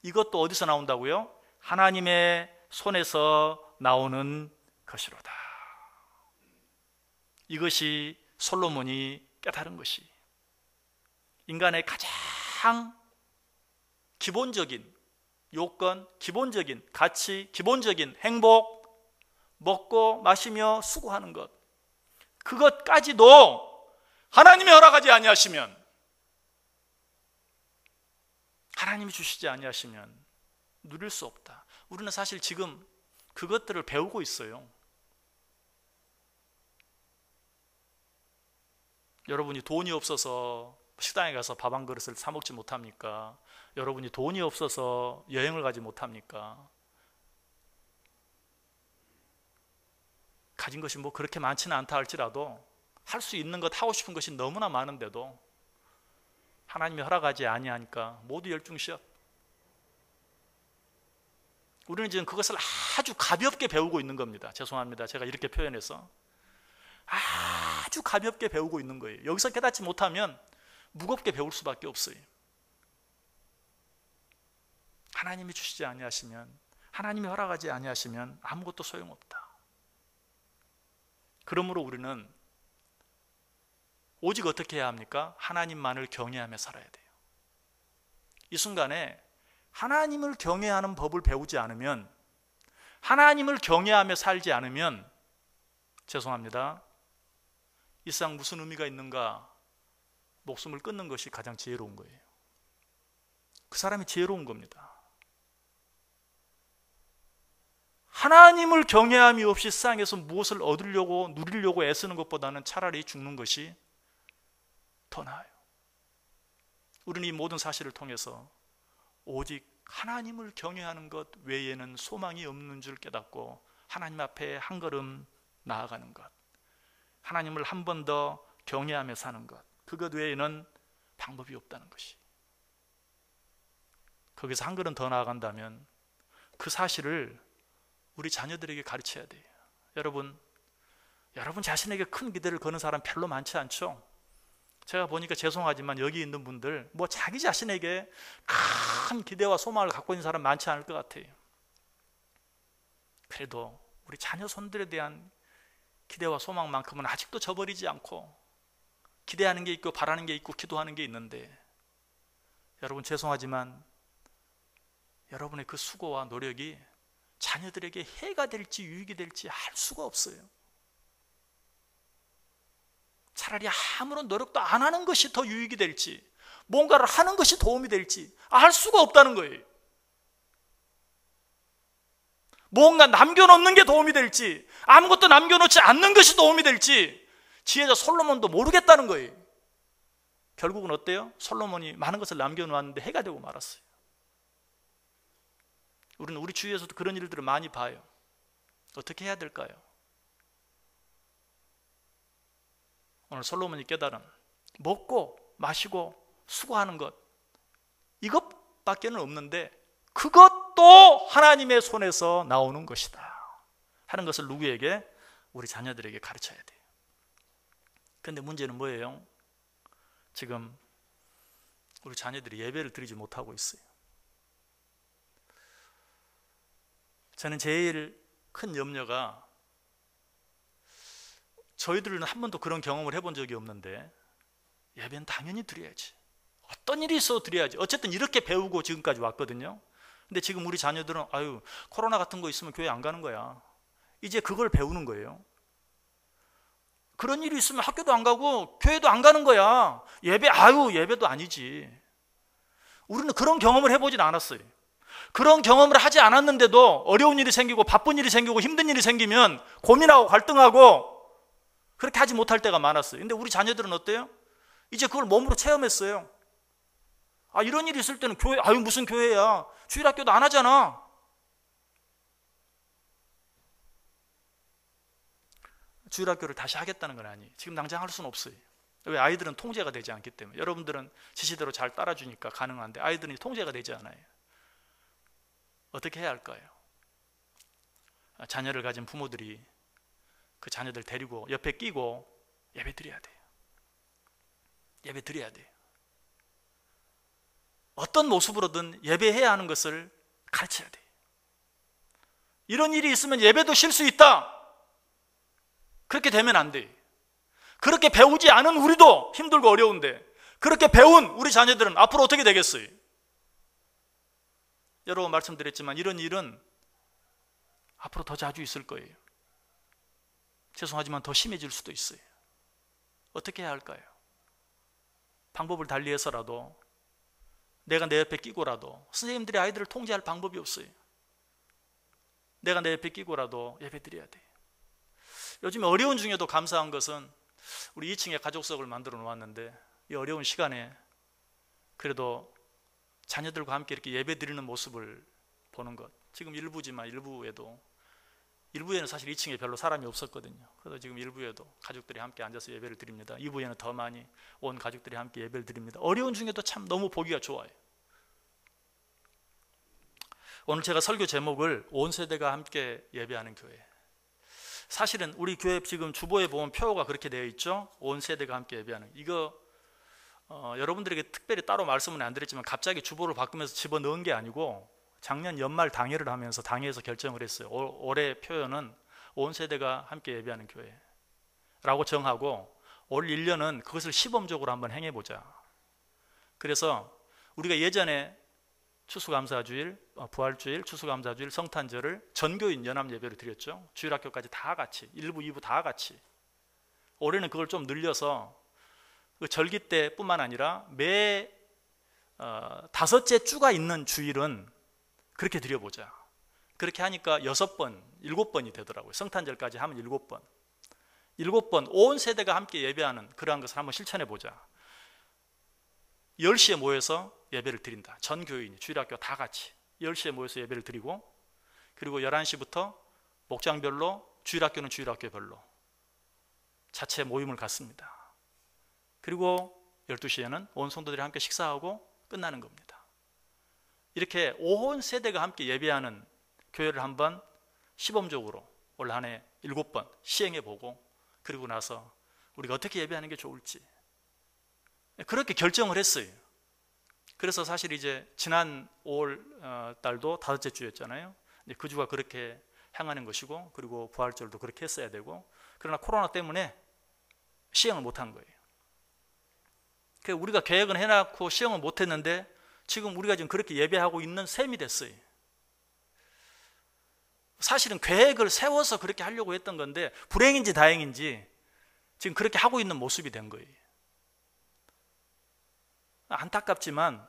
이것도 어디서 나온다고요? 하나님의 손에서 나오는 것이로다. 이것이 솔로몬이 깨달은 것이, 인간의 가장 기본적인 요건, 기본적인 가치, 기본적인 행복, 먹고 마시며 수고하는 것, 그것까지도 하나님이 허락하지 아니하시면, 하나님이 주시지 아니하시면 누릴 수 없다. 우리는 사실 지금 그것들을 배우고 있어요. 여러분이 돈이 없어서 식당에 가서 밥 한 그릇을 사 먹지 못합니까? 여러분이 돈이 없어서 여행을 가지 못합니까? 가진 것이 뭐 그렇게 많지는 않다 할지라도 할 수 있는 것, 하고 싶은 것이 너무나 많은데도 하나님이 허락하지 아니하니까 모두 열중시었. 우리는 지금 그것을 아주 가볍게 배우고 있는 겁니다. 죄송합니다. 제가 이렇게 표현해서 아주 가볍게 배우고 있는 거예요. 여기서 깨닫지 못하면 무겁게 배울 수밖에 없어요. 하나님이 주시지 아니하시면, 하나님이 허락하지 아니하시면 아무것도 소용없다. 그러므로 우리는 오직 어떻게 해야 합니까? 하나님만을 경외하며 살아야 돼요. 이 순간에 하나님을 경외하는 법을 배우지 않으면, 하나님을 경외하며 살지 않으면, 죄송합니다, 이 세상 무슨 의미가 있는가? 목숨을 끊는 것이 가장 지혜로운 거예요. 그 사람이 지혜로운 겁니다. 하나님을 경외함이 없이 세상에서 무엇을 얻으려고 누리려고 애쓰는 것보다는 차라리 죽는 것이 더 나아요. 우리는 이 모든 사실을 통해서 오직 하나님을 경외하는 것 외에는 소망이 없는 줄 깨닫고 하나님 앞에 한 걸음 나아가는 것, 하나님을 한 번 더 경외하며 사는 것, 그것 외에는 방법이 없다는 것이. 거기서 한 걸음 더 나아간다면 그 사실을 우리 자녀들에게 가르쳐야 돼요. 여러분 자신에게 큰 기대를 거는 사람 별로 많지 않죠? 제가 보니까 죄송하지만 여기 있는 분들 뭐 자기 자신에게 큰 기대와 소망을 갖고 있는 사람 많지 않을 것 같아요. 그래도 우리 자녀 손들에 대한 기대와 소망만큼은 아직도 저버리지 않고 기대하는 게 있고 바라는 게 있고 기도하는 게 있는데, 여러분 죄송하지만 여러분의 그 수고와 노력이 자녀들에게 해가 될지 유익이 될지 알 수가 없어요. 차라리 아무런 노력도 안 하는 것이 더 유익이 될지, 뭔가를 하는 것이 도움이 될지 알 수가 없다는 거예요. 뭔가 남겨놓는 게 도움이 될지, 아무것도 남겨놓지 않는 것이 도움이 될지 지혜자 솔로몬도 모르겠다는 거예요. 결국은 어때요? 솔로몬이 많은 것을 남겨놓았는데 해가 되고 말았어요. 우리는 우리 주위에서도 그런 일들을 많이 봐요. 어떻게 해야 될까요? 오늘 솔로몬이 깨달은 먹고 마시고 수고하는 것, 이것밖에는 없는데 그것도 하나님의 손에서 나오는 것이다 하는 것을 누구에게? 우리 자녀들에게 가르쳐야 돼요. 그런데 문제는 뭐예요? 지금 우리 자녀들이 예배를 드리지 못하고 있어요. 저는 제일 큰 염려가, 저희들은 한 번도 그런 경험을 해본 적이 없는데 예배는 당연히 드려야지, 어떤 일이 있어도 드려야지, 어쨌든 이렇게 배우고 지금까지 왔거든요. 근데 지금 우리 자녀들은 코로나 같은 거 있으면 교회 안 가는 거야. 이제 그걸 배우는 거예요. 그런 일이 있으면 학교도 안 가고 교회도 안 가는 거야. 예배도 아니지. 우리는 그런 경험을 해보진 않았어요. 그런 경험을 하지 않았는데도 어려운 일이 생기고 바쁜 일이 생기고 힘든 일이 생기면 고민하고 갈등하고 그렇게 하지 못할 때가 많았어요. 근데 우리 자녀들은 어때요? 이제 그걸 몸으로 체험했어요. 이런 일이 있을 때는 교회, 무슨 교회야, 주일학교도 안 하잖아. 주일학교를 다시 하겠다는 건 아니에요. 지금 당장 할 수는 없어요. 왜? 아이들은 통제가 되지 않기 때문에. 여러분들은 지시대로 잘 따라주니까 가능한데 아이들은 통제가 되지 않아요. 어떻게 해야 할까요? 자녀를 가진 부모들이 그 자녀들 데리고 옆에 끼고 예배 드려야 돼요. 예배 드려야 돼요. 어떤 모습으로든 예배해야 하는 것을 가르쳐야 돼요. 이런 일이 있으면 예배도 쉴 수 있다, 그렇게 되면 안 돼요. 그렇게 배우지 않은 우리도 힘들고 어려운데 그렇게 배운 우리 자녀들은 앞으로 어떻게 되겠어요? 여러 번 말씀드렸지만 이런 일은 앞으로 더 자주 있을 거예요. 죄송하지만 더 심해질 수도 있어요. 어떻게 해야 할까요? 방법을 달리해서라도 내가 내 옆에 끼고라도, 선생님들이 아이들을 통제할 방법이 없어요. 내가 내 옆에 끼고라도 예배 드려야 돼요. 요즘 어려운 중에도 감사한 것은 우리 2층에 가족석을 만들어 놓았는데 이 어려운 시간에 그래도 자녀들과 함께 이렇게 예배 드리는 모습을 보는 것. 지금 일부지만 일부에는 사실 2층에 별로 사람이 없었거든요. 그래서 지금 일부에도 가족들이 함께 앉아서 예배를 드립니다. 2부에는 더 많이 온 가족들이 함께 예배를 드립니다. 어려운 중에도 참 너무 보기가 좋아요. 오늘 제가 설교 제목을 온 세대가 함께 예배하는 교회. 사실은 우리 교회 지금 주보에 보면 표가 그렇게 되어 있죠. 온 세대가 함께 예배하는. 이거 여러분들에게 특별히 따로 말씀은 안 드렸지만 갑자기 주보를 바꾸면서 집어넣은 게 아니고 작년 연말 당회를 하면서 당회에서 결정을 했어요. 올해 표현은 온 세대가 함께 예배하는 교회라고 정하고 올 1년은 그것을 시범적으로 한번 행해보자. 그래서 우리가 예전에 추수감사주일, 부활주일, 추수감사주일, 성탄절을 전교인 연합예배로 드렸죠. 주일학교까지 다 같이, 1부, 2부 다 같이. 올해는 그걸 좀 늘려서 그 절기 때뿐만 아니라 매 5째 주가 있는 주일은 그렇게 드려보자. 그렇게 하니까 6번, 7번이 되더라고요. 성탄절까지 하면 7번. 7번 온 세대가 함께 예배하는 그러한 것을 한번 실천해보자. 10시에 모여서 예배를 드린다. 전 교인이, 주일학교 다 같이 10시에 모여서 예배를 드리고, 그리고 11시부터 목장별로, 주일학교는 주일학교별로 자체 모임을 갖습니다. 그리고 12시에는 온 성도들이 함께 식사하고 끝나는 겁니다. 이렇게 온 세대가 함께 예배하는 교회를 한번 시범적으로 올 한 해 7번 시행해보고, 그리고 나서 우리가 어떻게 예배하는 게 좋을지 그렇게 결정을 했어요. 그래서 사실 이제 지난 5월 달도 5째 주였잖아요. 그 주가 그렇게 행하는 것이고, 그리고 부활절도 그렇게 했어야 되고, 그러나 코로나 때문에 시행을 못한 거예요. 그래서 우리가 계획은 해놓고 시행을 못했는데 지금 우리가 지금 그렇게 예배하고 있는 셈이 됐어요. 사실은 계획을 세워서 그렇게 하려고 했던 건데 불행인지 다행인지 지금 그렇게 하고 있는 모습이 된 거예요. 안타깝지만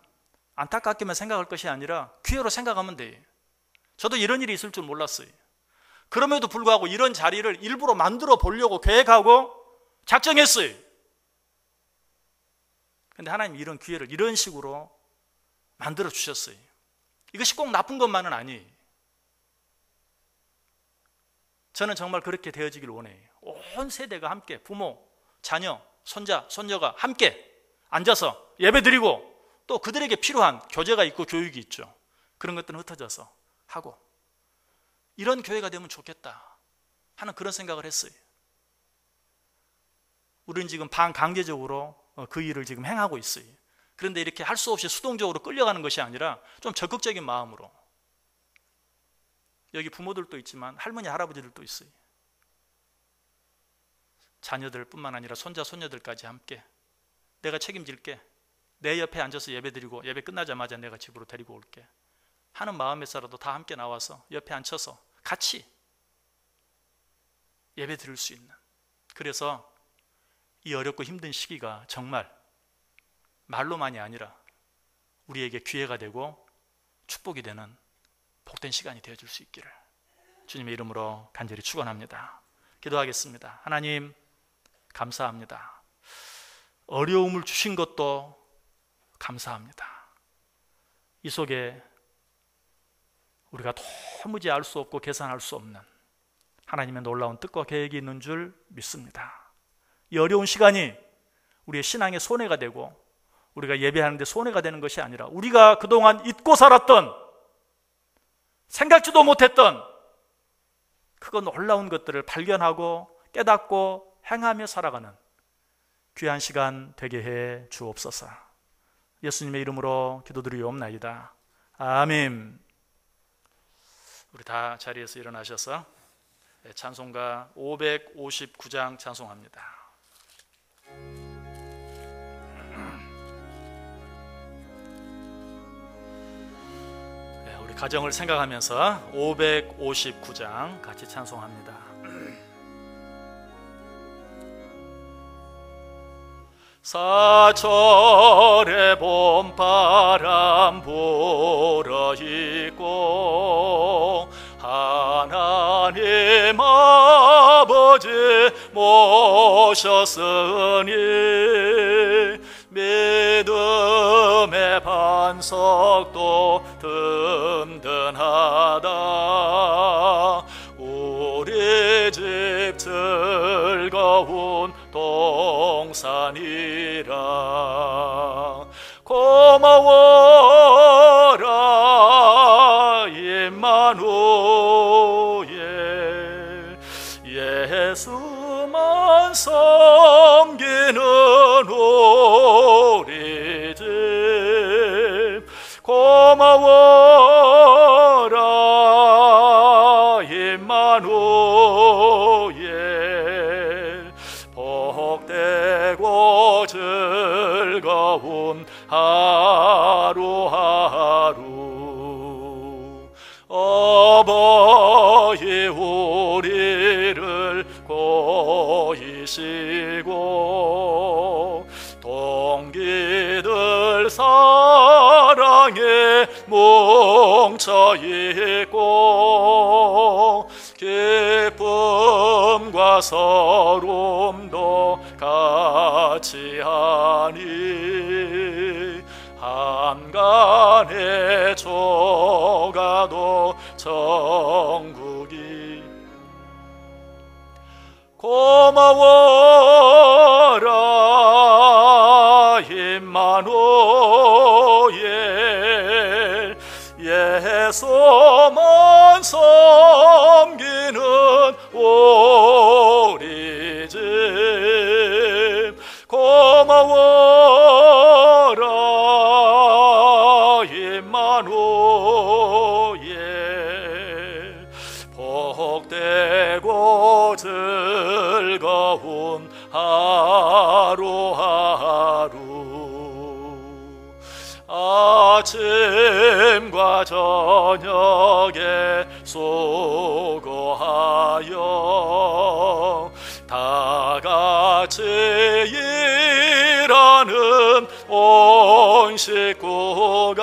안타깝게만 생각할 것이 아니라 기회로 생각하면 돼요. 저도 이런 일이 있을 줄 몰랐어요. 그럼에도 불구하고 이런 자리를 일부러 만들어 보려고 계획하고 작정했어요. 그런데 하나님이 이런 기회를 이런 식으로 만들어 주셨어요. 이것이 꼭 나쁜 것만은 아니에요. 저는 정말 그렇게 되어지길 원해요. 온 세대가 함께, 부모, 자녀, 손자, 손녀가 함께 앉아서 예배드리고, 또 그들에게 필요한 교제가 있고 교육이 있죠. 그런 것들은 흩어져서 하고, 이런 교회가 되면 좋겠다 하는 그런 생각을 했어요. 우리는 지금 반강제적으로 그 일을 지금 행하고 있어요. 그런데 이렇게 할 수 없이 수동적으로 끌려가는 것이 아니라 좀 적극적인 마음으로, 여기 부모들도 있지만 할머니, 할아버지들도 있어요. 자녀들뿐만 아니라 손자, 손녀들까지 함께 내가 책임질게, 내 옆에 앉아서 예배드리고 예배 끝나자마자 내가 집으로 데리고 올게 하는 마음에서라도 다 함께 나와서 옆에 앉혀서 같이 예배 드릴 수 있는, 그래서 이 어렵고 힘든 시기가 정말 말로만이 아니라 우리에게 기회가 되고 축복이 되는 복된 시간이 되어줄 수 있기를 주님의 이름으로 간절히 축원합니다. 기도하겠습니다. 하나님 감사합니다. 어려움을 주신 것도 감사합니다. 이 속에 우리가 도무지 알 수 없고 계산할 수 없는 하나님의 놀라운 뜻과 계획이 있는 줄 믿습니다. 이 어려운 시간이 우리의 신앙의 손해가 되고 우리가 예배하는데 손해가 되는 것이 아니라 우리가 그동안 잊고 살았던, 생각지도 못했던 그거 놀라운 것들을 발견하고 깨닫고 행하며 살아가는 귀한 시간 되게 해 주옵소서. 예수님의 이름으로 기도드리옵나이다. 아멘. 우리 다 자리에서 일어나셔서 찬송가 559장 찬송합니다. 우리 가정을 생각하면서 559장 같이 찬송합니다. 사철의 봄바람 불어있고 하나님 아버지 모셨으니 믿음의 반석도 든든하다. 우리 집 즐거운 동산이라. 고마워라 임마누엘. 예수만 섬기는 우리 집. 고마워라 임마누엘. 복되고 즐거운 하루하루. 어버이 우리를 고이시고 동기들 사랑에 뭉쳐있고 기쁨과 서름도 같이 하니 한간에 조가도 천국이. 고마워라 임마누엘. 예수만 섬기는 우리 집. 고마워라 임마누엘. 복되고 즐거운 하루하루. 아침과 저녁에 수고하여 다 같이 일하는 온 식구가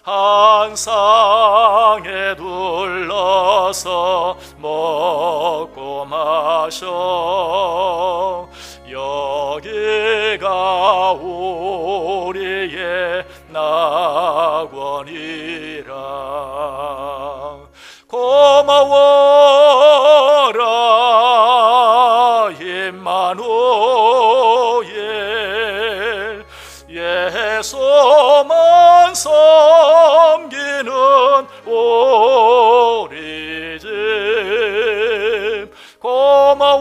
한 상에 둘러서 먹고 마셔. 여기가 우리의 낙원이라. 고마워라 임마누엘. 예수만 섬기는 우리 집. 고마워라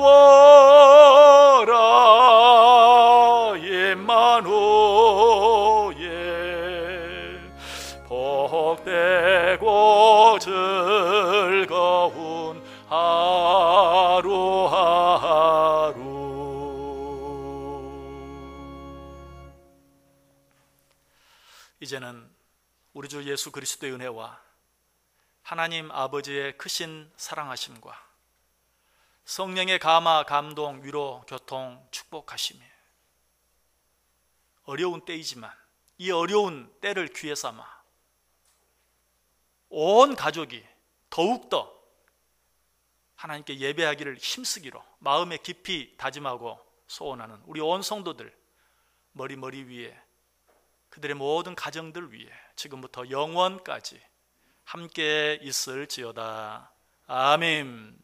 임마누엘. 복되고 즐거운 하루하루. 이제는 우리 주 예수 그리스도의 은혜와 하나님 아버지의 크신 사랑하심과 성령의 감화, 감동, 위로, 교통, 축복하심이 어려운 때이지만 이 어려운 때를 기회 삼아 온 가족이 더욱더 하나님께 예배하기를 힘쓰기로 마음에 깊이 다짐하고 소원하는 우리 온 성도들 머리 위에, 그들의 모든 가정들 위에 지금부터 영원까지 함께 있을지어다. 아멘.